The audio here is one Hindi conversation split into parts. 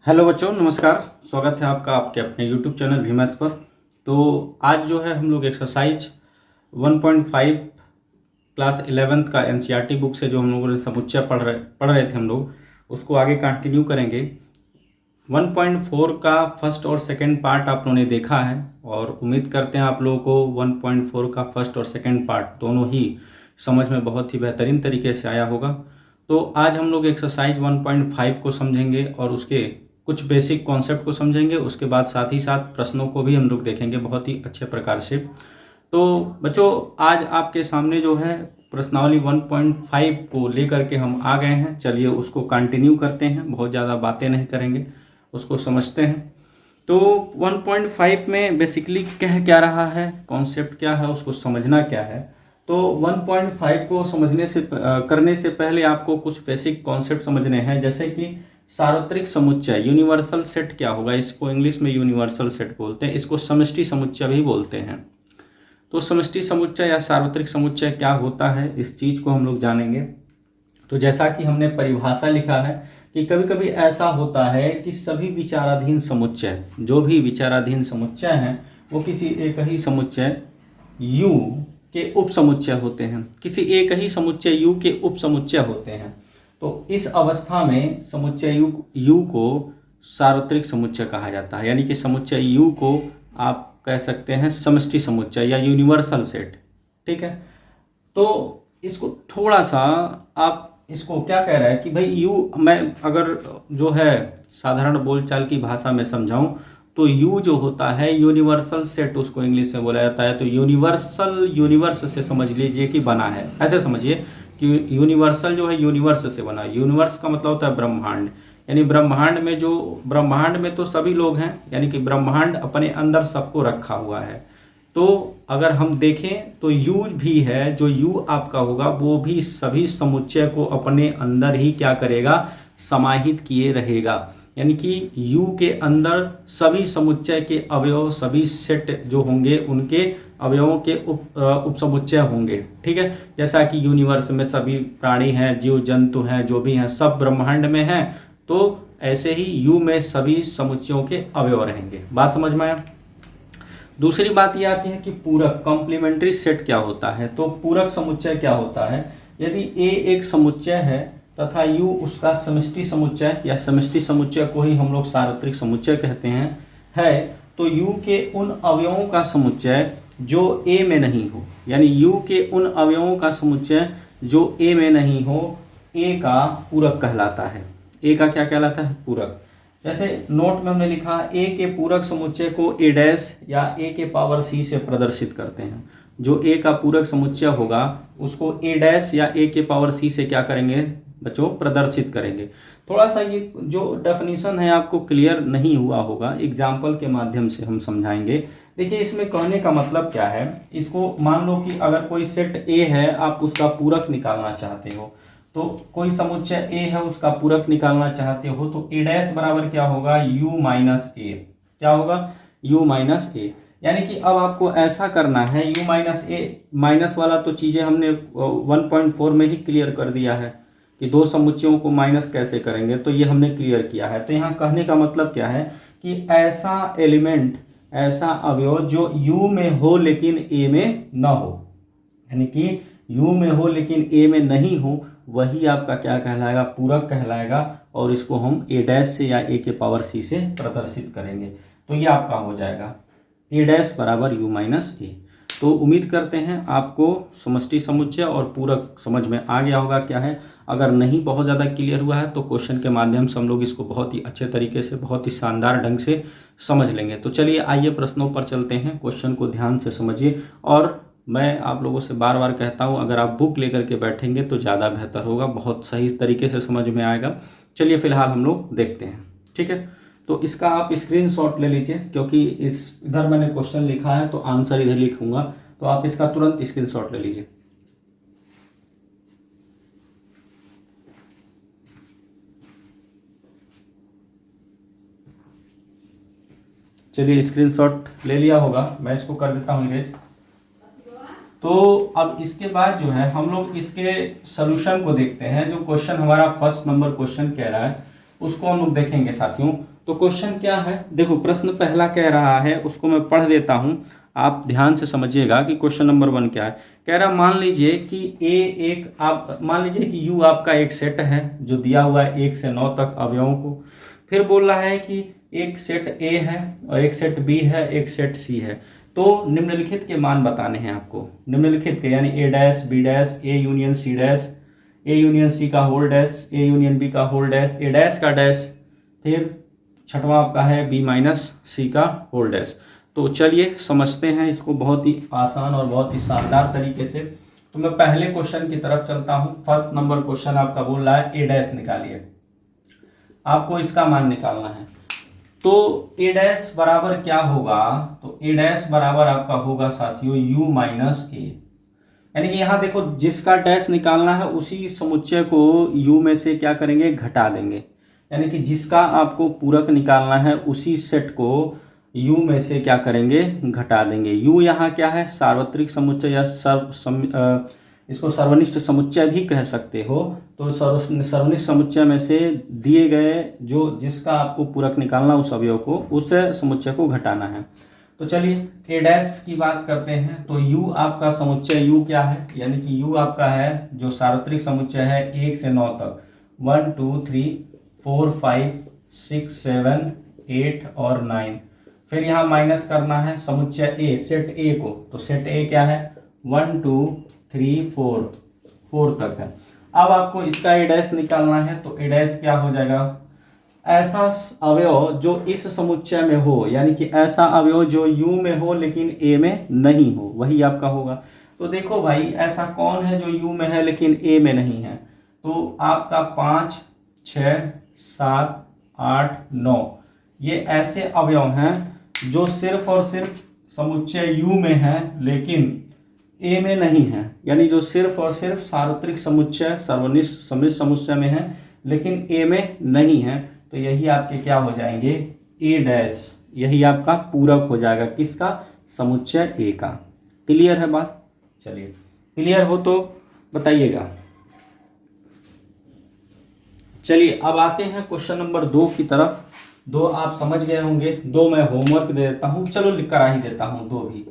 हेलो बच्चों, नमस्कार। स्वागत है आपका आपके अपने यूट्यूब चैनल भी मैथ्स पर। तो आज जो है हम लोग एक्सरसाइज 1.5 क्लास 11th का एनसीईआरटी बुक से जो हम लोगों ने समुच्चय पढ़ रहे थे हम लोग, उसको आगे कंटिन्यू करेंगे। 1.4 का फर्स्ट और सेकंड पार्ट आप लोगों ने देखा है और उम्मीद करते हैं आप लोगों को 1.4 का फर्स्ट और सेकंड पार्ट दोनों ही समझ में बहुत ही बेहतरीन तरीके से आया होगा। तो आज हम लोग एक्सरसाइज 1.5 को समझेंगे और उसके कुछ बेसिक कॉन्सेप्ट को समझेंगे। उसके बाद साथ ही साथ प्रश्नों को भी हम लोग देखेंगे बहुत ही अच्छे प्रकार से। तो बच्चों, आज आपके सामने जो है प्रश्नावली 1.5 को लेकर के हम आ गए हैं। चलिए उसको कंटिन्यू करते हैं, बहुत ज़्यादा बातें नहीं करेंगे, उसको समझते हैं। तो 1.5 में बेसिकली कह क्या रहा है, कॉन्सेप्ट क्या है, उसको समझना क्या है। तो 1.5 को समझने से करने से पहले आपको कुछ बेसिक कॉन्सेप्ट समझने हैं, जैसे कि सार्वत्रिक समुच्चय, यूनिवर्सल सेट क्या होगा। इसको इंग्लिश में यूनिवर्सल सेट बोलते हैं, इसको समष्टि समुच्चय भी बोलते हैं। तो समष्टि समुच्चय या सार्वत्रिक समुच्चय क्या होता है, इस चीज़ को हम लोग जानेंगे। तो जैसा कि हमने परिभाषा लिखा है कि कभी कभी ऐसा होता है कि सभी विचाराधीन समुच्चय, जो भी विचाराधीन समुच्चय हैं, वो किसी एक ही समुच्चय U के उप समुच्चय होते हैं, किसी एक ही समुच्चय U के उप समुच्चय होते हैं। तो इस अवस्था में समुच्चय U को सार्वत्रिक समुच्चय कहा जाता है, यानी कि समुच्चय U को आप कह सकते हैं समष्टि समुच्चय या यूनिवर्सल सेट। ठीक है, तो इसको थोड़ा सा आप इसको क्या कह रहा है कि भाई यू, मैं अगर जो है साधारण बोलचाल की भाषा में समझाऊं तो यू जो होता है यूनिवर्सल सेट, उसको इंग्लिश में बोला जाता है। तो यूनिवर्सल, यूनिवर्स से समझ लीजिए कि बना है, ऐसे समझिए कि यूनिवर्सल जो है यूनिवर्स से बना है। यूनिवर्स का मतलब होता है ब्रह्मांड, यानी ब्रह्मांड में तो सभी लोग हैं, यानी कि ब्रह्मांड अपने अंदर सबको रखा हुआ है। तो अगर हम देखें तो यू भी है, जो यू आपका होगा वो भी सभी समुच्चय को अपने अंदर ही क्या करेगा, समाहित किए रहेगा। यानी कि यू के अंदर सभी समुच्चय के अवयव, सभी सेट जो होंगे उनके अवयवों के उप समुच्चय होंगे। ठीक है, जैसा कि यूनिवर्स में सभी प्राणी हैं, जीव जंतु हैं, जो भी हैं सब ब्रह्मांड में हैं, तो ऐसे ही यू में सभी समुच्चयों के अवयव रहेंगे। बात समझ में आया। दूसरी बात यह आती है कि पूरक, कॉम्प्लीमेंट्री सेट क्या होता है। तो पूरक समुच्चय क्या होता है, यदि ए एक समुच्चय है तथा यू उसका समष्टि समुच्चय या समष्टि समुच्चय को ही हम लोग सार्वत्रिक समुच्चय कहते हैं है, तो यू के उन अवयवों का समुच्चय जो ए में नहीं हो, यानी यू के उन अवयवों का समुच्चय जो ए में नहीं हो, ए का पूरक कहलाता है। ए का क्या कहलाता है, पूरक। जैसे नोट में हमने लिखा ए के पूरक समुच्चय को ए डैश या ए के पावर सी से प्रदर्शित करते हैं। जो ए का पूरक समुच्चय होगा उसको ए डैश या ए के पावर सी से क्या करेंगे बच्चों, प्रदर्शित करेंगे। थोड़ा सा ये जो डेफिनेशन है आपको क्लियर नहीं हुआ होगा, एग्जाम्पल के माध्यम से हम समझाएंगे। देखिए इसमें कहने का मतलब क्या है, इसको मान लो कि अगर कोई सेट ए है, आप उसका पूरक निकालना चाहते हो, तो कोई समुच्चय ए है उसका पूरक निकालना चाहते हो, तो ए डैश बराबर क्या होगा, यू माइनस ए। क्या होगा, यू माइनस ए। यानी कि अब आपको ऐसा करना है, यू माइनस ए, माइनस वाला तो चीज़ें हमने 1.4 में ही क्लियर कर दिया है कि दो समुच्चयों को माइनस कैसे करेंगे, तो ये हमने क्लियर किया है। तो यहाँ कहने का मतलब क्या है कि ऐसा एलिमेंट, ऐसा अवयव जो यू में हो लेकिन ए में न हो, यानी कि यू में हो लेकिन ए में नहीं हो, वही आपका क्या कहलाएगा, पूरक कहलाएगा। और इसको हम ए डैश से या ए के पावर सी से प्रदर्शित करेंगे। तो ये आपका हो जाएगा ए डैश बराबर यू माइनस ए। तो उम्मीद करते हैं आपको समष्टि समुच्चय और पूरक समझ में आ गया होगा क्या है। अगर नहीं बहुत ज़्यादा क्लियर हुआ है तो क्वेश्चन के माध्यम से हम लोग इसको बहुत ही अच्छे तरीके से, बहुत ही शानदार ढंग से समझ लेंगे। तो चलिए आइए प्रश्नों पर चलते हैं, क्वेश्चन को ध्यान से समझिए। और मैं आप लोगों से बार बार कहता हूं, अगर आप बुक लेकर के बैठेंगे तो ज़्यादा बेहतर होगा, बहुत सही तरीके से समझ में आएगा। चलिए फिलहाल हम लोग देखते हैं। ठीक है, तो इसका आप स्क्रीनशॉट ले लीजिए, क्योंकि इस इधर मैंने क्वेश्चन लिखा है तो आंसर इधर लिखूंगा, तो आप इसका तुरंत स्क्रीनशॉट ले लीजिए। चलिए स्क्रीनशॉट ले लिया होगा, मैं इसको कर देता हूँ इरेज। तो अब इसके बाद जो है हम लोग इसके सॉल्यूशन को देखते हैं। जो क्वेश्चन हमारा फर्स्ट नंबर क्वेश्चन कह रहा है उसको हम लोग देखेंगे साथियों। तो क्वेश्चन क्या है, देखो प्रश्न पहला कह रहा है, उसको मैं पढ़ देता हूँ, आप ध्यान से समझिएगा कि क्वेश्चन नंबर 1 क्या है। कह रहा मान लीजिए कि ए एक आप मान लीजिए कि यू आपका एक सेट है जो दिया हुआ है 1 से 9 तक अवयवों को। फिर बोल रहा है कि एक सेट ए है और एक सेट बी है, एक सेट सी है। तो निम्नलिखित के मान बताने हैं आपको, निम्नलिखित के यानी A dash B dash A union C dash, A union C का whole dash, A union B का होल डैश, ए डैश का डैश, फिर छठवां आपका है बी माइनस सी का होल डैश। तो चलिए समझते हैं इसको बहुत ही आसान और बहुत ही शानदार तरीके से। तो मैं पहले क्वेश्चन की तरफ चलता हूं। फर्स्ट नंबर क्वेश्चन आपका बोल रहा है ए डैश निकालिए, आपको इसका मान निकालना है। तो ए डैश बराबर क्या होगा, तो ए डैश बराबर आपका होगा साथियों यू माइनस ए, यानी कि यहाँ देखो जिसका डैश निकालना है उसी समुच्चय को यू में से क्या करेंगे, घटा देंगे। यानी कि जिसका आपको पूरक निकालना है उसी सेट को यू में से क्या करेंगे, घटा देंगे। यू यहाँ क्या है, सार्वत्रिक समुच्चय या इसको सर्वनिष्ठ समुच्चय भी कह सकते हो। तो सर्वनिष्ठ समुच्चय में से दिए गए जो जिसका आपको पूरक निकालना उस अवयव को, उस समुच्चय को घटाना है। तो चलिए ए डैश की बात करते हैं। तो u आपका समुच्चय u क्या है, यानी कि u आपका है जो सार्वत्रिक समुच्चय है 1 से 9 तक, 1 2 3 4 5 6 7 8 और 9। फिर यहाँ माइनस करना है समुच्चय a, सेट a को। तो सेट a क्या है 1 2 3 4 तक है। अब आपको इसका ए डैश निकालना है। तो ए डैश क्या हो जाएगा, ऐसा अवयव जो इस समुच्चय में हो, यानी कि ऐसा अवयव जो u में हो लेकिन a में नहीं हो, वही आपका होगा। तो देखो भाई ऐसा कौन है जो u में है लेकिन a में नहीं है, तो आपका 5 6 7 8 9 ये ऐसे अवयव हैं जो सिर्फ और सिर्फ समुच्चय u में है लेकिन a में नहीं है, यानी जो सिर्फ और सिर्फ सार्वत्रिक समुच्चय सर्वनिष्ठ सम्मिश्र समुच्चय में है लेकिन a में नहीं है। तो यही आपके क्या हो जाएंगे, ए डैश, यही आपका पूरक हो जाएगा किसका, समुच्चय ए का। क्लियर है बात, चलिए क्लियर हो तो बताइएगा। चलिए अब आते हैं क्वेश्चन नंबर 2 की तरफ। 2 आप समझ गए होंगे, 2 मैं होमवर्क दे देता हूं, चलो लिख करा ही देता हूं। 2 भी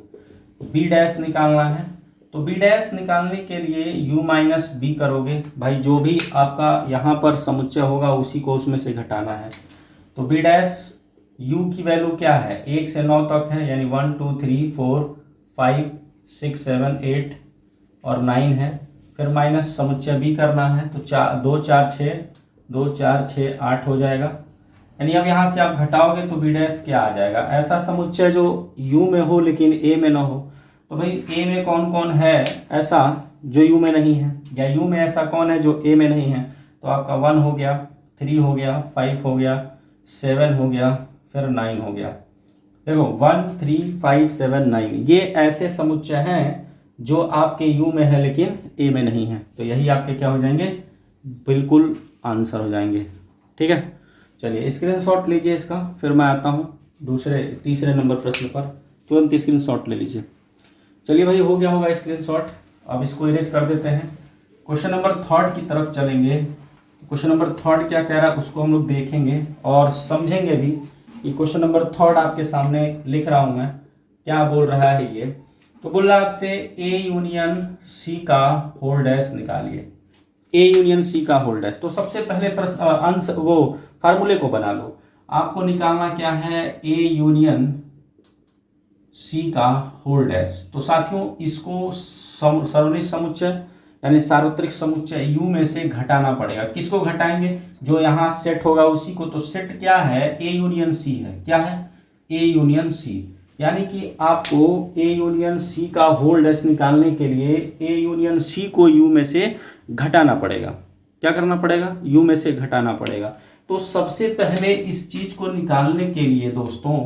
बी डैश निकालना है। तो बी डैश निकालने के लिए u माइनस बी करोगे, भाई जो भी आपका यहाँ पर समुच्चय होगा उसी को उसमें से घटाना है। तो बी डैश u की वैल्यू क्या है, 1 से 9 तक है, यानी 1 2 3 4 5 6 7 8 और 9 है। फिर माइनस समुच्चय b करना है। तो 2 4 6 2 4 6 8 हो जाएगा। यानी अब यहाँ से आप घटाओगे तो बी डैश क्या आ जाएगा, ऐसा समुच्चय जो u में हो लेकिन a में ना हो। तो भाई a में कौन कौन है ऐसा जो u में नहीं है, या u में ऐसा कौन है जो a में नहीं है। तो आपका 1 हो गया, 3 हो गया, 5 हो गया, 7 हो गया, फिर 9 हो गया। देखो 1 3 5 7 9 ये ऐसे समुच्चय हैं जो आपके u में है लेकिन a में नहीं है। तो यही आपके क्या हो जाएंगे, बिल्कुल आंसर हो जाएंगे। ठीक है, चलिए स्क्रीनशॉट लीजिए इसका, फिर मैं आता हूँ तीसरे नंबर प्रश्न पर। तुरंत स्क्रीनशॉट ले लीजिए। चलिए भाई हो गया होगा स्क्रीनशॉट, अब इसको इरेज कर देते हैं। क्वेश्चन नंबर 3 की तरफ चलेंगे। क्वेश्चन नंबर 3 क्या कह रहा है उसको हम लोग देखेंगे और समझेंगे भी कि क्वेश्चन नंबर 3 आपके सामने लिख रहा हूं मैं, क्या बोल रहा है ये। तो बोल रहा है आपसे ए यूनियन सी का होल डैश निकालिए, ए यूनियन सी का होल डैश। तो सबसे पहले प्रश्न आंसर वो फार्मूले को बना लो। आपको निकालना क्या है, ए यूनियन सी का होल डैश। तो साथियों इसको सर्वनिष्ठ समुच्चय यानी सार्वत्रिक समुच्चय यू में से घटाना पड़ेगा। किसको घटाएंगे, जो यहाँ सेट होगा उसी को। तो सेट क्या है, ए यूनियन सी है। क्या है, ए यूनियन सी, यानी कि आपको ए यूनियन सी का होल डैश निकालने के लिए ए यूनियन सी को यू में से घटाना पड़ेगा। क्या करना पड़ेगा, यू में से घटाना पड़ेगा। तो सबसे पहले इस चीज को निकालने के लिए दोस्तों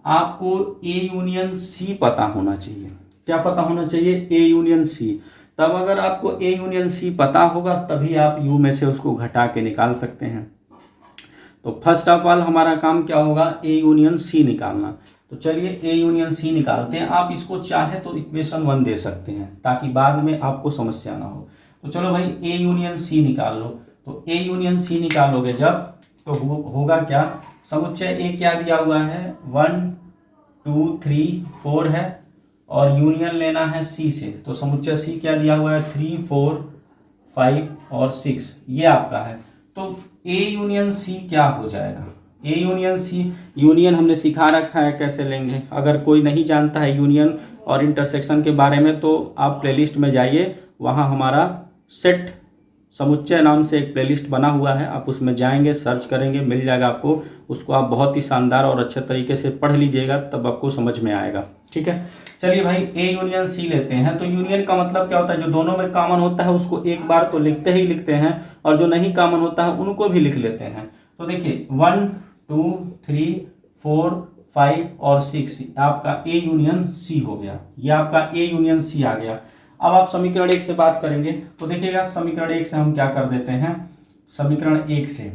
आपको ए यूनियन सी पता होना चाहिए। क्या पता होना चाहिए, ए यूनियन सी। तब अगर आपको ए यूनियन सी पता होगा तभी आप यू में से उसको घटा के निकाल सकते हैं। तो फर्स्ट ऑफ ऑल हमारा काम क्या होगा, ए यूनियन सी निकालना। तो चलिए ए यूनियन सी निकालते हैं। आप इसको चाहे तो इक्वेशन 1 दे सकते हैं ताकि बाद में आपको समस्या ना हो। तो चलो भाई ए यूनियन सी निकाल लो। तो ए यूनियन सी निकालोगे जब, तो होगा क्या, समुच्चय ए क्या दिया हुआ है 1 2 3 4 है और यूनियन लेना है सी से, तो समुच्चय सी क्या दिया हुआ है 3 4 5 और 6, ये आपका है। तो ए यूनियन सी क्या हो जाएगा, ए यूनियन सी, यूनियन हमने सिखा रखा है कैसे लेंगे, अगर कोई नहीं जानता है यूनियन और इंटरसेक्शन के बारे में तो आप प्लेलिस्ट में जाइए, वहाँ हमारा सेट समुच्चय नाम से एक प्लेलिस्ट बना हुआ है, आप उसमें जाएंगे सर्च करेंगे मिल जाएगा आपको, उसको आप बहुत ही शानदार और अच्छे तरीके से पढ़ लीजिएगा तब आपको समझ में आएगा। ठीक है, चलिए भाई ए यूनियन सी लेते हैं। तो यूनियन का मतलब क्या होता है, जो दोनों में कॉमन होता है उसको एक बार तो लिखते ही लिखते हैं और जो नहीं कॉमन होता है उनको भी लिख लेते हैं। तो देखिए 1 2 3 4 5 और 6 आपका ए यूनियन सी हो गया, ये आपका ए यूनियन सी आ गया। अब आप समीकरण 1 से बात करेंगे तो देखिएगा समीकरण 1 से हम क्या कर देते हैं, समीकरण 1 से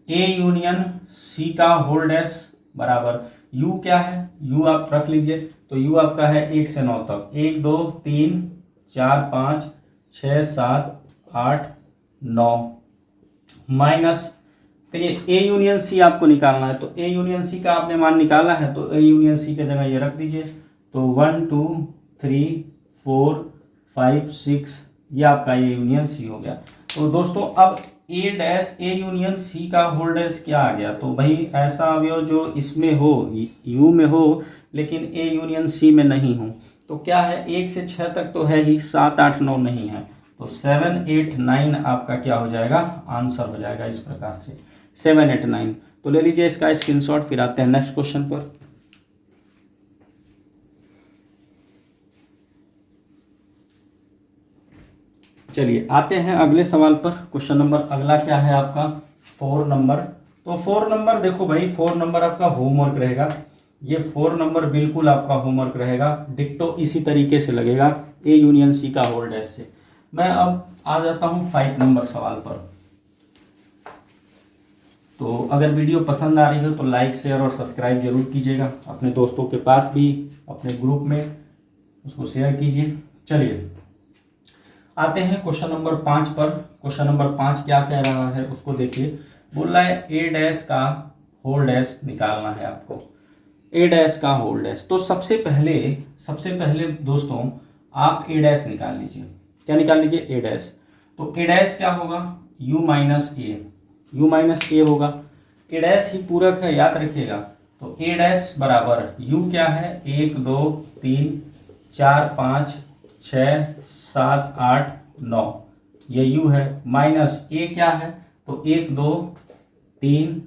ए यूनियन सी का होल डैश बराबर यू क्या है, यू आप रख लीजिए, तो यू आपका है 1 से 9 तक, 1 2 3 4 5 6 7 8 9 माइनस, तो ये ए यूनियन सी आपको निकालना है, तो ए यूनियन सी का आपने मान निकाला है तो ए यूनियन सी के जगह ये रख दीजिए, तो 1 2 3 4 5 6 ये आपका ए यूनियन सी हो गया। तो दोस्तों अब ए डैश ए यूनियन सी का होल डैश क्या आ गया, तो भाई ऐसा अवयव जो इसमें हो यू में हो लेकिन ए यूनियन सी में नहीं हो, तो क्या है 1 से 6 तक तो है ही, 7 8 9 नहीं है, तो 7 8 9 आपका क्या हो जाएगा, आंसर हो जाएगा इस प्रकार से 7 8 9। तो ले लीजिए इसका स्क्रीनशॉट, फिर आते हैं नेक्स्ट क्वेश्चन पर। चलिए आते हैं अगले सवाल पर। क्वेश्चन नंबर अगला क्या है आपका 4 नंबर। तो 4 नंबर देखो भाई 4 नंबर आपका होमवर्क रहेगा, ये 4 नंबर बिल्कुल आपका होमवर्क रहेगा, डिक्टो इसी तरीके से लगेगा ए यूनियन सी का होल डैश से। मैं अब आ जाता हूँ 5 नंबर सवाल पर। तो अगर वीडियो पसंद आ रही हो तो लाइक शेयर और सब्सक्राइब जरूर कीजिएगा, अपने दोस्तों के पास भी अपने ग्रुप में उसको शेयर कीजिए। चलिए आते हैं क्वेश्चन नंबर 5 पर। क्वेश्चन नंबर 5 क्या कह रहा है उसको देखिए, बोल रहा है ए डैश का होल डैश निकालना है आपको, ए डैश का होल डैश। तो सबसे पहले दोस्तों आप ए डैश निकाल लीजिए, क्या निकाल लीजिए ए डैश। तो ए डैश क्या होगा यू माइनस ए होगा, ए डैश ही पूरक है याद रखिएगा, तो ए डैश बराबर यू क्या है 1 2 3 4 5 6 7 8 9 ये यू है, माइनस ए क्या है तो 1 2 3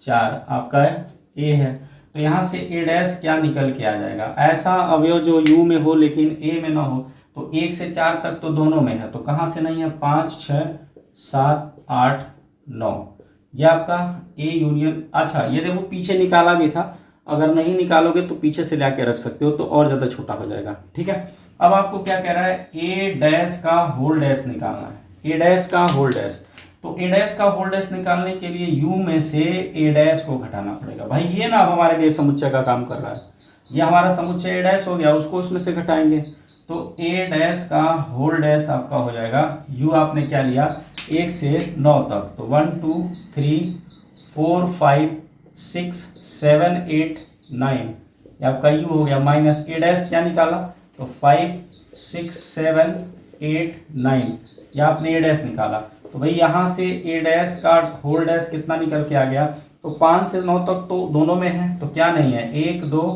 4 आपका ए है, तो यहाँ से ए डैश क्या निकल के आ जाएगा, ऐसा अवयव जो यू में हो लेकिन ए में ना हो, तो 1 से 4 तक तो दोनों में है, तो कहाँ से नहीं है 5 6 7 8 9 ये आपका ए यूनियन। अच्छा ये देखो पीछे निकाला भी था, अगर नहीं निकालोगे तो पीछे से लाके रख सकते हो तो और ज़्यादा छोटा हो जाएगा। ठीक है, अब आपको क्या कह रहा है ए डैश का होल डैश निकालना है, ए डैश का होल डैश। तो ए डैश का होल डैश निकालने के लिए यू में से ए डैश को घटाना पड़ेगा। भाई ये ना अब हमारे लिए समुच्चय का काम कर रहा है, ये हमारा समुच्चय ए डैश हो गया, उसको उसमें से घटाएंगे, तो ए डैश का होल डैश आपका हो जाएगा, यू आपने क्या लिया 1 से 9 तक, तो 1 2 3 4 5 6 7 8 9 ये आपका यू हो गया, माइनस ए डैश क्या निकाला तो 5 6 7 8 9 ये आपने ए डैश निकाला, तो भाई यहाँ से ए डैश का होल डैश कितना निकल के आ गया, तो 5 से 9 तक तो दोनों में है, तो क्या नहीं है 1 2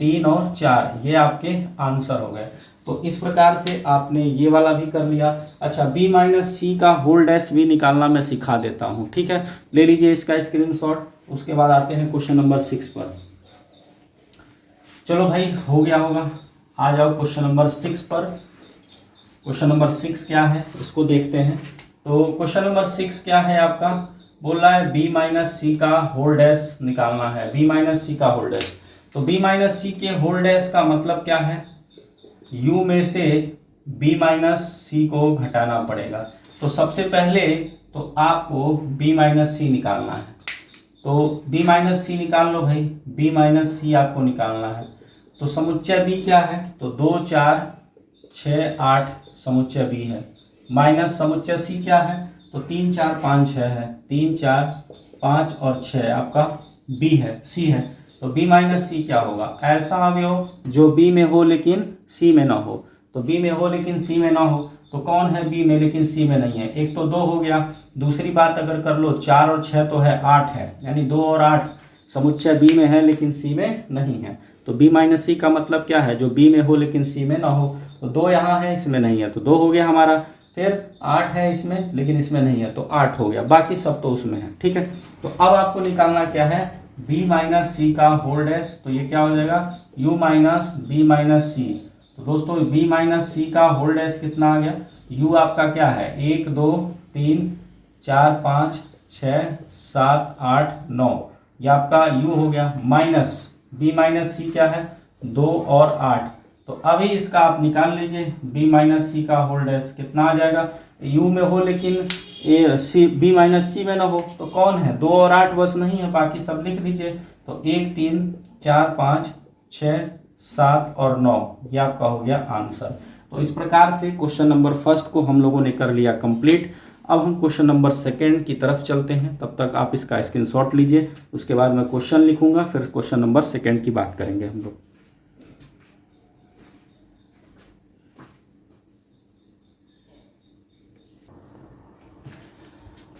3 और 4 ये आपके आंसर हो गए। तो इस प्रकार से आपने ये वाला भी कर लिया। अच्छा बी माइनस सी का होल डैश भी निकालना मैं सिखा देता हूँ, ठीक है, ले लीजिए इसका स्क्रीनशॉट। उसके बाद आते हैं क्वेश्चन नंबर 6 पर। चलो भाई हो गया होगा, आ जाओ क्वेश्चन नंबर 6 पर। क्वेश्चन नंबर 6 क्या है उसको देखते हैं। तो क्वेश्चन नंबर 6 क्या है आपका, बोल रहा है बी माइनस सी का होल डैश निकालना है, बी माइनस सी का होल डैश। तो बी माइनस सी के होल डैश का मतलब क्या है, u में से b माइनस सी को घटाना पड़ेगा। तो सबसे पहले तो आपको b माइनस सी निकालना है, तो b माइनस सी निकाल लो भाई, b माइनस सी आपको निकालना है। तो समुच्चय b क्या है तो 2 4 6 8 समुच्चय b है, माइनस समुच्चय c क्या है तो 3 4 5 6 है, 3 4 5 और 6 आपका बी है, सी है। तो बी माइनस सी क्या होगा, ऐसा अवयव जो बी में हो लेकिन सी में ना हो। तो बी में हो लेकिन सी में ना हो, तो कौन है बी में लेकिन सी में नहीं है, एक तो 2 हो गया। दूसरी बात अगर कर लो 4 और 6 तो है 8 है, यानी 2 और 8 समुच्चय बी में है लेकिन सी में नहीं है। तो बी माइनस सी का मतलब क्या है, जो बी में हो लेकिन सी में ना हो। तो 2 यहाँ है इसमें नहीं है, तो 2 हो गया हमारा। फिर 8 है इसमें लेकिन इसमें नहीं है, तो 8 हो गया, बाकी सब तो उसमें है। ठीक है, तो अब आपको निकालना क्या है, b माइनस सी का होल डैश। तो ये क्या हो जाएगा, u माइनस बी माइनस सी। तो दोस्तों b माइनस सी का होल डैश कितना आ गया, u आपका क्या है 1 2 3 4 5 6 7 8 9, ये आपका u हो गया, माइनस b माइनस सी क्या है 2 और 8। तो अभी इसका आप निकाल लीजिए, b माइनस सी का होल डैश कितना आ जाएगा, u में हो लेकिन ए सी बी माइनस सी में ना हो। तो कौन है 2 और 8 बस नहीं है, बाकी सब लिख दीजिए। तो 1 3 4 5 6 7 और 9, ये आपका हो गया आंसर। तो इस प्रकार से क्वेश्चन नंबर फर्स्ट को हम लोगों ने कर लिया कंप्लीट। अब हम क्वेश्चन नंबर सेकंड की तरफ चलते हैं, तब तक आप इसका स्क्रीनशॉट लीजिए, उसके बाद मैं क्वेश्चन लिखूंगा, फिर क्वेश्चन नंबर सेकंड की बात करेंगे हम लोग।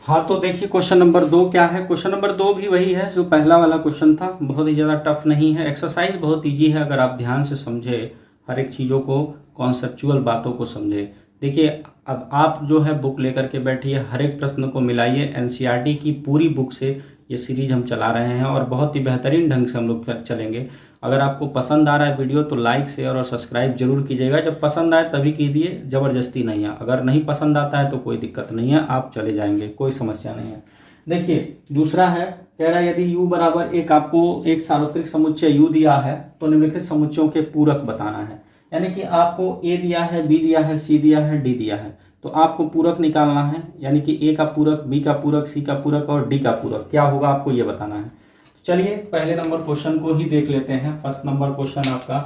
हाँ, तो देखिए क्वेश्चन नंबर 2 क्या है। क्वेश्चन नंबर 2 भी वही है जो पहला वाला क्वेश्चन था, बहुत ही ज़्यादा टफ नहीं है, एक्सरसाइज बहुत इजी है अगर आप ध्यान से समझे, हर एक चीज़ों को, कॉन्सेप्चुअल बातों को समझे। देखिए अब आप जो है बुक लेकर के बैठिए, हर एक प्रश्न को मिलाइए, एनसीईआरटी की पूरी बुक से ये सीरीज हम चला रहे हैं और बहुत ही बेहतरीन ढंग से हम लोग चलेंगे। अगर आपको पसंद आ रहा है वीडियो तो लाइक शेयर और सब्सक्राइब जरूर कीजिएगा, जब पसंद आए तभी कीजिए, ज़बरदस्ती नहीं है। अगर नहीं पसंद आता है तो कोई दिक्कत नहीं है, आप चले जाएंगे, कोई समस्या नहीं है। देखिए दूसरा है, कह रहा है यदि u बराबर एक, आपको एक सार्वत्रिक समुच्चय u दिया है तो निम्नलिखित समुच्चयों के पूरक बताना है। यानी कि आपको a दिया है, b दिया है, c दिया है, d दिया है, तो आपको पूरक निकालना है। यानी कि a का पूरक, b का पूरक, c का पूरक और d का पूरक क्या होगा, आपको ये बताना है। चलिए पहले नंबर क्वेश्चन को ही देख लेते हैं। फर्स्ट नंबर क्वेश्चन आपका,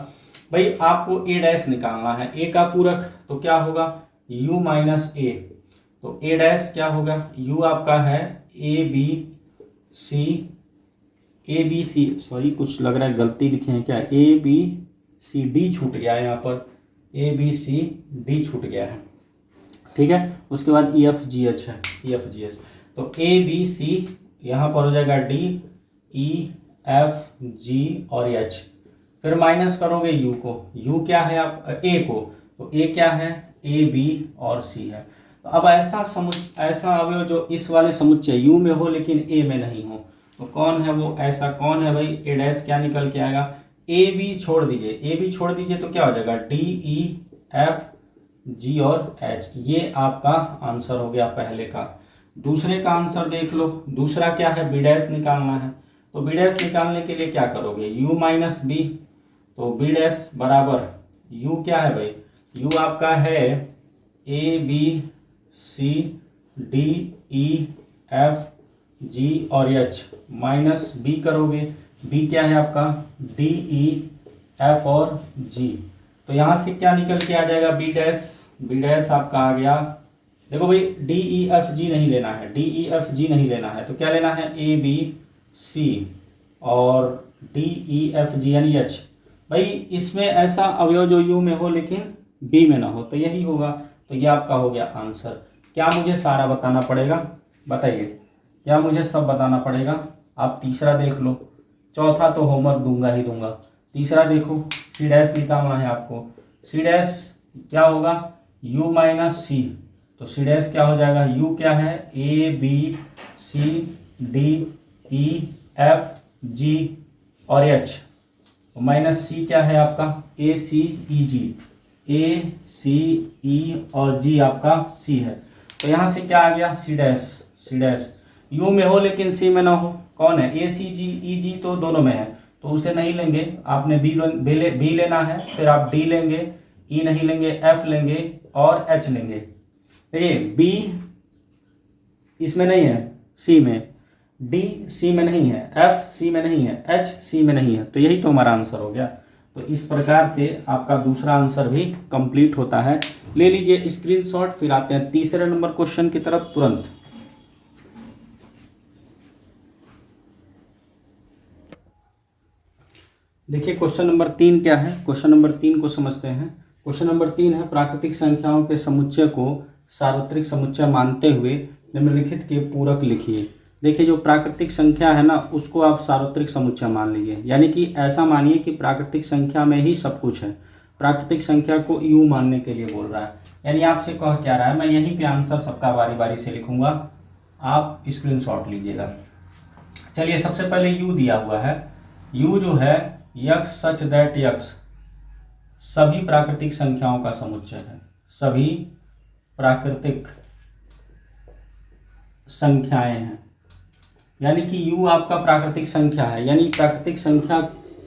भाई आपको a डैश निकालना है, a का पूरक तो क्या होगा u माइनस ए। तो a डैश क्या होगा, u आपका है ए बी सी, सॉरी कुछ लग रहा है गलती लिखे हैं क्या, ए बी सी डी छूट गया है यहाँ पर, ए बी सी डी छूट गया है। ठीक है, उसके बाद ई एफ जी एच है, ई एफ जी एच। तो ए बी सी यहाँ पर हो जाएगा डी ई एफ जी और एच, फिर माइनस करोगे यू को, यू क्या है आप ए को, तो ए क्या है ए बी और सी है। तो अब ऐसा अवयव जो इस वाले समुच्चय यू में हो लेकिन ए में नहीं हो, तो कौन है वो, ऐसा कौन है भाई, ए डैश क्या निकल के आएगा, ए बी छोड़ दीजिए, ए बी छोड़ दीजिए तो क्या हो जाएगा डी ई एफ जी और एच, ये आपका आंसर हो गया पहले का। दूसरे का आंसर देख लो, दूसरा क्या है, बी डैश निकालना है। तो बी डैश निकालने के लिए क्या करोगे, u माइनस बी, तो बी डैश बराबर u क्या है भाई, u आपका है A B C D E F G और एच, माइनस बी करोगे, b क्या है आपका डी ई एफ और g। तो यहाँ से क्या निकल के आ जाएगा, बी डैश आपका आ गया, देखो भाई डी ई एफ जी नहीं लेना है, डी ई एफ जी नहीं लेना है, तो क्या लेना है ए बी सी और डी ई एफ जी यानी एच। भाई इसमें ऐसा अवयव जो यू में हो लेकिन बी में ना हो, तो यही होगा। तो ये आपका हो गया आंसर। क्या मुझे सारा बताना पड़ेगा, बताइए, क्या मुझे सब बताना पड़ेगा। आप तीसरा देख लो, चौथा तो होमवर्क दूंगा ही दूंगा। तीसरा देखो, सी डैश निकालना है आपको, सी डैश क्या होगा u माइनस सी, तो सी डैश क्या हो जाएगा, u क्या है A B C D E F G और एच, तो माइनस सी क्या है आपका ए सी ई जी, ए सी ई और जी आपका सी है। तो यहाँ से क्या आ गया सी डैश यू में हो लेकिन सी में ना हो, कौन है ए सी जी ई जी, तो दोनों में है, तो उसे नहीं लेंगे, आपने बी लेना है, फिर आप डी लेंगे, ई नहीं लेंगे, एफ लेंगे और एच लेंगे। देखिए बी इसमें नहीं है, सी में, डी सी में नहीं है, एफ सी में नहीं है, एच सी में नहीं है, तो यही तो हमारा आंसर हो गया। तो इस प्रकार से आपका दूसरा आंसर भी कंप्लीट होता है। ले लीजिए स्क्रीनशॉट, फिर आते हैं तीसरे नंबर क्वेश्चन की तरफ तुरंत। देखिए क्वेश्चन नंबर 3 क्या है, क्वेश्चन नंबर 3 को समझते हैं। क्वेश्चन नंबर 3 है, प्राकृतिक संख्याओं के समुच्चय को सार्वत्रिक समुच्चय मानते हुए निम्नलिखित के पूरक लिखिए। देखिए जो प्राकृतिक संख्या है ना, उसको आप सार्वत्रिक समुच्चय मान लीजिए, यानी कि ऐसा मानिए कि प्राकृतिक संख्या में ही सब कुछ है। प्राकृतिक संख्या को यू मानने के लिए बोल रहा है, यानी आपसे कह क्या रहा है, मैं यहीं पे आंसर सबका बारी बारी से लिखूंगा, आप स्क्रीनशॉट लीजिएगा। चलिए सबसे पहले यू दिया हुआ है, यू जो है यक्स सच दैट यक्स सभी प्राकृतिक संख्याओं का समुच्चय है। सभी प्राकृतिक संख्याएं हैं, यानी कि u आपका प्राकृतिक संख्या है, यानी प्राकृतिक संख्या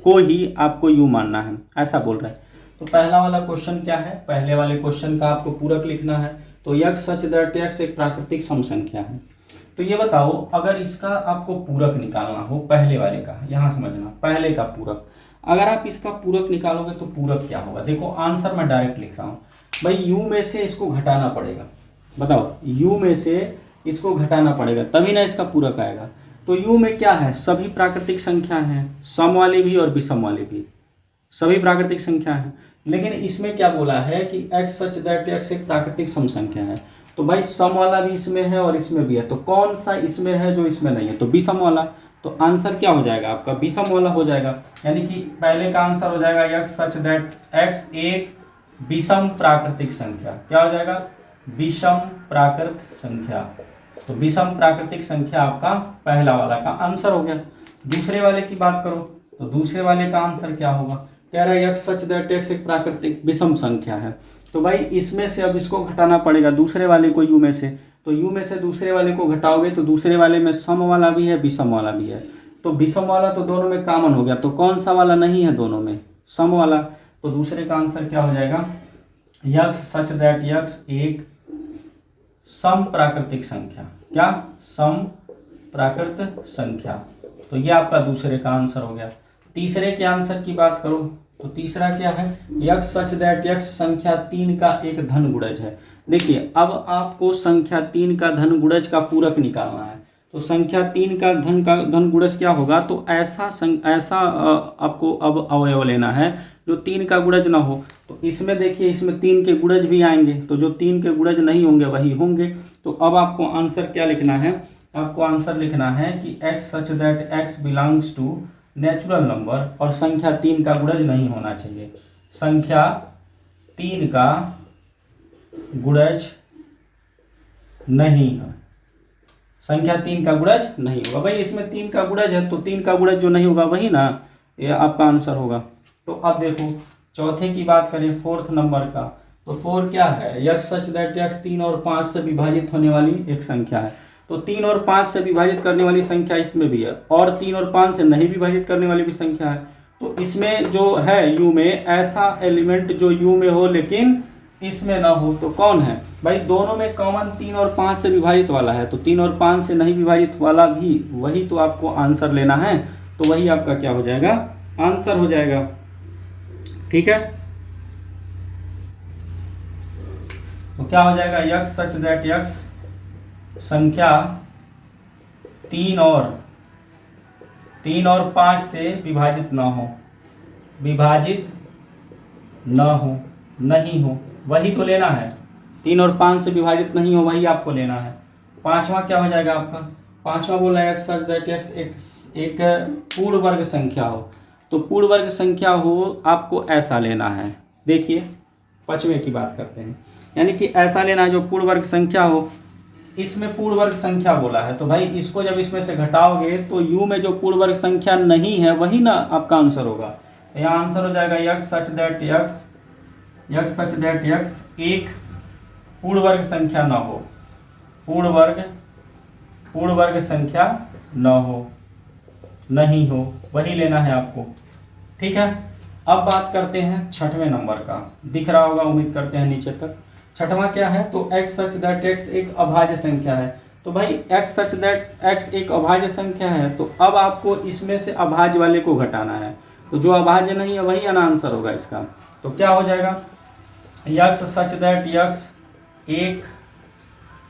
को ही आपको u मानना है, ऐसा बोल रहा है। तो पहला वाला क्वेश्चन क्या है, पहले वाले क्वेश्चन का आपको पूरक लिखना है। तो यक्स सच दैट यक्स एक प्राकृतिक सम संख्या है। तो ये बताओ अगर इसका आपको पूरक निकालना हो, पहले वाले का, यहाँ समझना, पहले का पूरक, अगर आप इसका पूरक निकालोगे तो पूरक क्या होगा। देखो आंसर मैं डायरेक्ट लिख रहा हूँ भाई, u में से इसको घटाना पड़ेगा। बताओ u में से इसको घटाना पड़ेगा तभी ना इसका पूरक आएगा। तो u में क्या है, सभी प्राकृतिक संख्या हैं, सम वाली भी और विषम वाली भी, सभी प्राकृतिक संख्या है। लेकिन इसमें क्या बोला है कि x सच दैट x एक प्राकृतिक सम संख्या है। तो भाई सम वाला भी इसमें है और इसमें भी है, तो कौन सा इसमें है जो इसमें नहीं है, तो विषम वाला। तो आंसर क्या हो जाएगा आपका, विषम वाला हो जाएगा। यानी कि पहले का आंसर हो जाएगा x सच दैट x एक विषम प्राकृतिक संख्या। क्या हो जाएगा, विषम प्राकृत संख्या। तो विषम प्राकृतिक संख्या आपका पहला वाला का आंसर हो गया। दूसरे वाले की बात करो तो दूसरे वाले का आंसर क्या होगा, कह रहा है x सच दैट x एक प्राकृतिक विषम संख्या है। तो भाई इसमें से अब इसको घटाना पड़ेगा, दूसरे वाले को u में से। तो u में से दूसरे वाले को घटाओगे तो दूसरे वाले में सम वाला भी है, विषम वाला भी है। तो विषम वाला तो दोनों में कॉमन हो गया, तो कौन सा वाला नहीं है दोनों में, सम वाला। तो दूसरे का आंसर क्या हो जाएगा, यक्स सच दैट यक्स एक सम प्राकृतिक संख्या। क्या, सम प्राकृत संख्या। तो ये आपका दूसरे का आंसर हो गया। तीसरे के आंसर की बात करो तो तीसरा क्या है, यक्स सच दैट यक्स संख्या 3 का एक धन गुणज है। देखिए अब आपको संख्या 3 का धन गुणज का पूरक निकालना है। तो संख्या 3 का धन गुणज क्या होगा, तो ऐसा आपको अब अवयव लेना है जो 3 का गुणज ना हो। तो इसमें देखिए इसमें 3 के गुणज भी आएंगे, तो जो 3 के गुणज नहीं होंगे वही होंगे। तो अब आपको आंसर क्या लिखना है, आपको आंसर लिखना है कि x such that x belongs to natural number, और संख्या 3 का गुणज नहीं होना चाहिए। संख्या 3 का गुणज नहीं है, संख्या 3 का गुणज नहीं होगा। भाई इसमें 3 का गुणज है, तो 3 का गुणज जो नहीं होगा वही ना ये आपका आंसर होगा। तो अब देखो चौथे की बात करें, फोर्थ नंबर का, तो 4 क्या है, यक्स सच दैट यक्स 3 और 5 से विभाजित होने वाली एक संख्या है। तो 3 और 5 से विभाजित करने वाली संख्या इसमें भी है, और 3 और 5 से नहीं विभाजित करने वाली भी संख्या है। तो इसमें जो है u में ऐसा एलिमेंट जो u में हो लेकिन इसमें ना हो, तो कौन है भाई, दोनों में कॉमन 3 और 5 से विभाजित वाला है। तो 3 और 5 से नहीं विभाजित वाला भी वही तो आपको आंसर लेना है। तो वही आपका क्या हो जाएगा, आंसर हो जाएगा। ठीक है, तो क्या हो जाएगा, यक्स सच दैट यक्स संख्या 3 और 5 से विभाजित ना हो, विभाजित न हो, नहीं हो, वही तो लेना है। 3 और 5 से विभाजित नहीं हो वही आपको लेना है। पांचवा क्या हो जाएगा आपका, पांचवा बोला है एक्स सच दैट एक्स एक पूर्ण वर्ग संख्या हो। तो पूर्ण वर्ग संख्या हो आपको ऐसा लेना है। देखिए पांचवें की बात करते हैं, यानी कि ऐसा लेना है जो पूर्ण वर्ग संख्या हो। इसमें पूर्ण वर्ग संख्या बोला है, तो भाई इसको जब इसमें से घटाओगे तो u में जो पूर्ण वर्ग संख्या नहीं है वही ना आपका आंसर होगा। तो यहाँ आंसर हो जाएगा यक्स सच दैट यक्स एक पूर्ण वर्ग संख्या न हो, पूर्ण वर्ग संख्या न हो, नहीं हो, वही लेना है आपको। ठीक है, अब बात करते हैं छठवें नंबर का, दिख रहा होगा उम्मीद करते हैं नीचे तक। छठवां क्या है, तो x सच दैट x एक अभाज्य संख्या है। तो भाई x सच दैट x एक अभाज्य संख्या है, तो अब आपको इसमें से अभाज्य वाले को घटाना है। तो जो अभाज्य नहीं है वही आंसर होगा इसका। तो क्या हो जाएगा, यक्स सच दैट यक्स एक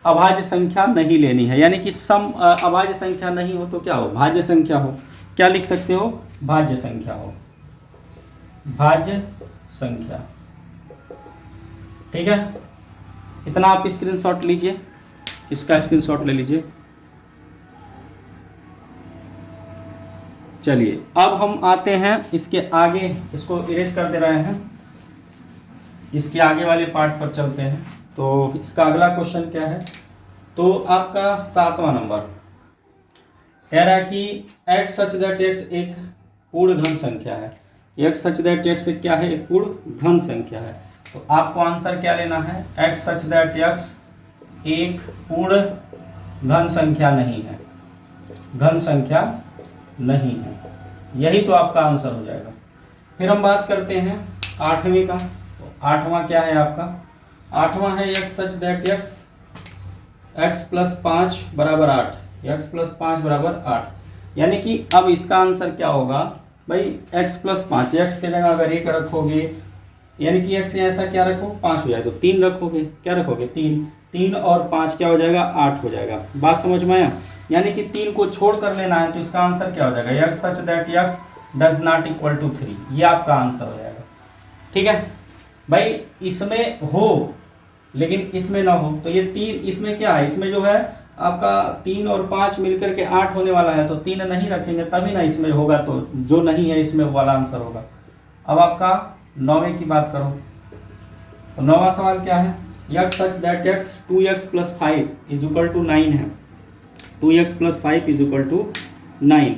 अभाज्य संख्या नहीं लेनी है, यानी कि सम अभाज्य संख्या नहीं हो तो क्या हो, भाज्य संख्या हो। क्या लिख सकते हो, भाज्य संख्या हो, भाज्य संख्या। ठीक है, इतना आप स्क्रीनशॉट लीजिए, इसका स्क्रीनशॉट ले लीजिए। चलिए अब हम आते हैं इसके आगे, इसको इरेज कर दे रहे हैं, इसके आगे वाले पार्ट पर चलते हैं। तो इसका अगला क्वेश्चन क्या है, तो आपका 7वां नंबर कह रहा है कि x सच दैट x एक पूर्ण घन संख्या है। x सच दैट x क्या है, एक पूर्ण घन संख्या है। तो आपको आंसर क्या लेना है, x सच दैट x एक पूर्ण घन संख्या नहीं है, घन संख्या नहीं है, यही तो आपका आंसर हो जाएगा। फिर हम बात करते हैं 8वें का। तो 8वां क्या है आपका, 8वां है x such that x plus 5 बराबर 8, x प्लस 5 बराबर 8, यानी कि अब इसका आंसर क्या होगा भाई, x प्लस 5, x के जगह अगर 1 रखोगे यानी कि x ऐसा क्या रखो 5 हो जाए, तो 3 रखोगे, क्या रखोगे 3, 3 और 5 क्या हो जाएगा 8 हो जाएगा। बात समझ में आया, यानी कि 3 को छोड़ कर लेना है, तो इसका आंसर क्या हो जाएगा, x such that x does not equal to 3, ये आपका आंसर हो जाएगा। ठीक है भाई, इसमें हो लेकिन इसमें ना हो, तो ये 3 इसमें क्या है, इसमें जो है आपका 3 और 5 मिलकर के 8 होने वाला है, तो 3 नहीं रखेंगे तभी ना इसमें होगा, तो जो नहीं है इसमें वाला आंसर होगा। अब आपका 9वें की बात करो, तो 9वां सवाल क्या है, x such that x 2x plus 5 is equal to 9 है, 2x plus 5 is equal to 9।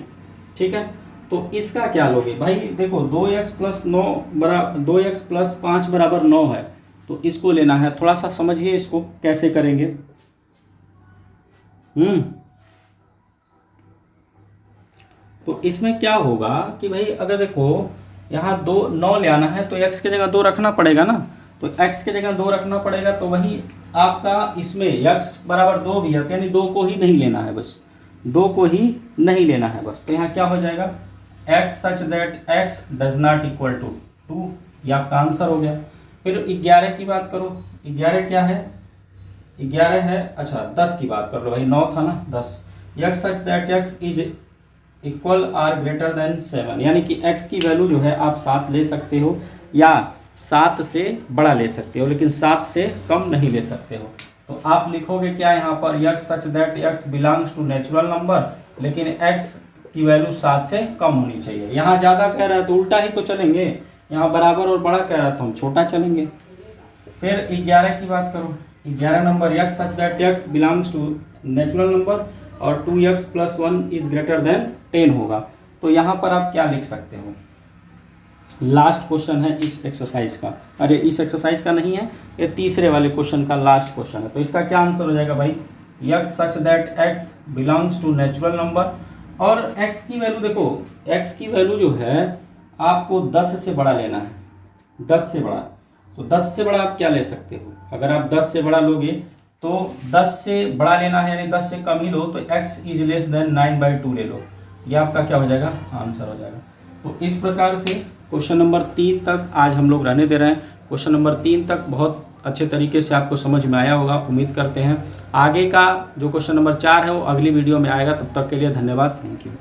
ठीक है, तो इसका क्या लोगे भाई, देखो 2x प्लस 9 बराबर 2x प्लस 5 बराबर 9 है, तो इसको लेना है। थोड़ा सा समझिए इसको कैसे करेंगे। तो इसमें क्या होगा कि भाई अगर देखो यहाँ 9 ले आना है, तो x की जगह 2 रखना पड़ेगा ना, तो x की जगह 2 रखना पड़ेगा, तो वही आपका इसमें x बराबर 2 भी है, यानी 2 को ही नहीं लेना है, बस 2 को ही नहीं लेना है बस। तो यहाँ क्या हो जाएगा, x such that x does not equal to 2, ये आपका आंसर हो गया। फिर 11 की बात करो, 11 क्या है, 11 है, अच्छा 10 की बात कर लो भाई, 9 था ना 10, x such that x is equal or greater than 7, यानी कि x की वैल्यू जो है आप 7 ले सकते हो या 7 से बड़ा ले सकते हो, लेकिन 7 से कम नहीं ले सकते हो। तो आप लिखोगे क्या यहाँ पर, x such that x belongs to natural number, लेकिन x की वैल्यू 7 से कम होनी चाहिए। यहाँ ज़्यादा कह रहा है तो उल्टा ही तो चलेंगे, यहाँ बराबर और बड़ा कह रहा है तो हम छोटा चलेंगे। फिर 11 की बात करो, 11 number x such that x belongs to natural number और 2x plus 1 is greater than 10 होगा। तो यहाँ पर आप क्या लिख सकते हो, लास्ट क्वेश्चन है इस एक्सरसाइज का, अरे इस एक्सरसाइज का नहीं है, ये तीसरे वाले क्वेश्चन का लास्ट क्वेश्चन है। तो इसका क्या आंसर हो जाएगा भाई, x such that x belongs to natural number, और x की वैल्यू देखो, x की वैल्यू जो है आपको 10 से बड़ा लेना है, 10 से बड़ा। तो 10 से बड़ा आप क्या ले सकते हो, अगर आप 10 से बड़ा लोगे तो 10 से बड़ा लेना है, यानी 10 से कम ही लो, तो x इज लेस देन 9/2 ले लो, ये आपका क्या हो जाएगा, आंसर हो जाएगा। तो इस प्रकार से क्वेश्चन नंबर 3 तक आज हम लोग रहने दे रहे हैं। क्वेश्चन नंबर 3 तक बहुत अच्छे तरीके से आपको समझ में आया होगा, उम्मीद करते हैं। आगे का जो क्वेश्चन नंबर 4 है वो अगली वीडियो में आएगा, तब तक के लिए धन्यवाद, थैंक यू।